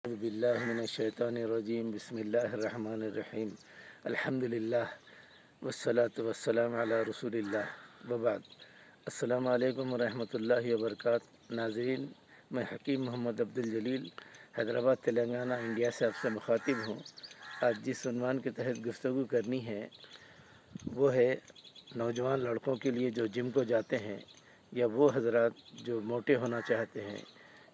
اعوذ باللہ من الشیطان الرجیم بسم اللہ الرحمن الرحیم الحمدللہ والصلاة والسلام علی رسول اللہ وبعد۔ السلام علیکم ورحمۃ اللہ وبرکاتہ۔ ناظرین، میں حکیم محمد عبدالجلیل حیدرآباد تلنگانہ انڈیا سے آپ سے مخاطب ہوں۔ آج جس عنوان کے تحت گفتگو کرنی ہے وہ ہے نوجوان لڑکوں کے لیے جو جم کو جاتے ہیں، یا وہ حضرات جو موٹے ہونا چاہتے ہیں،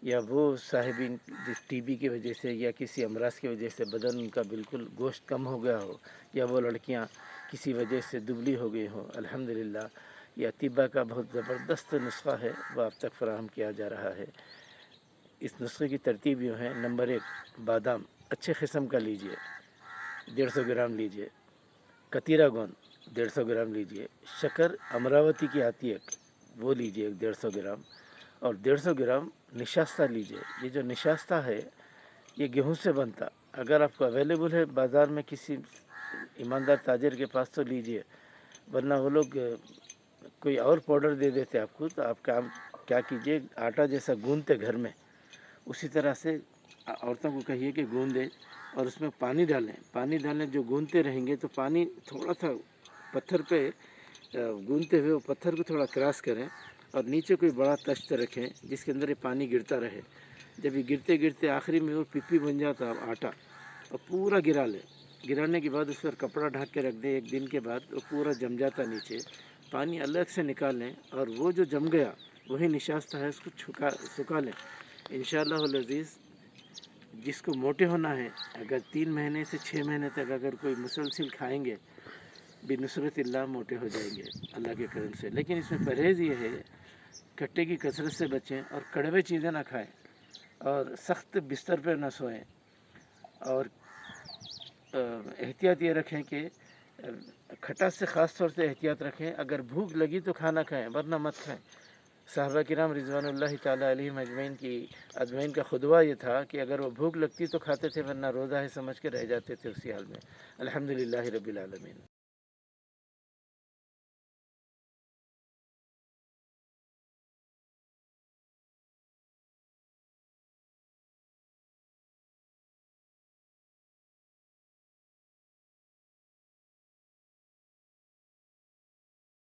یا وہ صاحبین جس ٹی بی کی وجہ سے یا کسی امراض کی وجہ سے بدن ان کا بالکل گوشت کم ہو گیا ہو، یا وہ لڑکیاں کسی وجہ سے دبلی ہو گئی ہوں، الحمدللہ یہ اطباء کا بہت زبردست نسخہ ہے، وہ آپ تک فراہم کیا جا رہا ہے۔ اس نسخے کی ترتیب یوں ہے: نمبر 1، بادام اچھے قسم کا لیجئے، 150 گرام لیجئے۔ کتیرا گوند 150 گرام لیجئے۔ شکر امراوتی کی آتی ہے وہ لیجئے 150 گرام، اور 150 گرام نشاستہ لیجئے۔ یہ جو نشاستہ ہے یہ گیہوں سے بنتا، اگر آپ کو اویلیبل ہے بازار میں کسی ایماندار تاجر کے پاس تو لیجئے، ورنہ وہ لوگ کوئی اور پاؤڈر دے دیتے آپ کو، تو آپ کیا کیجئے، آٹا جیسا گوندتے گھر میں، اسی طرح سے عورتوں کو کہیے کہ گوندیں اور اس میں پانی ڈالیں، جو گوندتے رہیں گے تو پانی تھوڑا سا پتھر پہ گوندتے ہوئے وہ پتھر کو تھوڑا کراس کریں، اور نیچے کوئی بڑا تشت رکھیں جس کے اندر یہ پانی گرتا رہے۔ جب یہ گرتے گرتے آخری میں وہ پپی بن جاتا آٹا، اور پورا گرانے کے بعد اس پر کپڑا ڈھک کے رکھ دیں۔ 1 دن کے بعد وہ پورا جم جاتا نیچے، پانی الگ سے نکال لیں، اور وہ جو جم گیا وہی نشاستہ ہے، اس کو سکھا لیں۔ انشاءاللہ العزیز جس کو موٹے ہونا ہے، اگر 3 مہینے سے 6 مہینے تک اگر کوئی مسلسل کھائیں گے، بنصرت اللہ موٹے ہو جائیں گے اللہ کے کرم سے۔ لیکن اس میں پرہیز یہ ہے، کھٹے کی کثرت سے بچیں، اور کڑوے چیزیں نہ کھائیں، اور سخت بستر پر نہ سوئیں، اور احتیاط یہ رکھیں کہ کھٹاس سے خاص طور سے احتیاط رکھیں۔ اگر بھوک لگی تو کھانا کھائیں، ورنہ مت کھائیں۔ صحابہ کرام رضوان اللہ تعالیٰ علیہم اجمعین کا خطبہ یہ تھا کہ اگر وہ بھوک لگتی تو کھاتے تھے، ورنہ روزہ ہے سمجھ کے رہ جاتے تھے اسی حال میں۔ الحمدللہ رب العالمین۔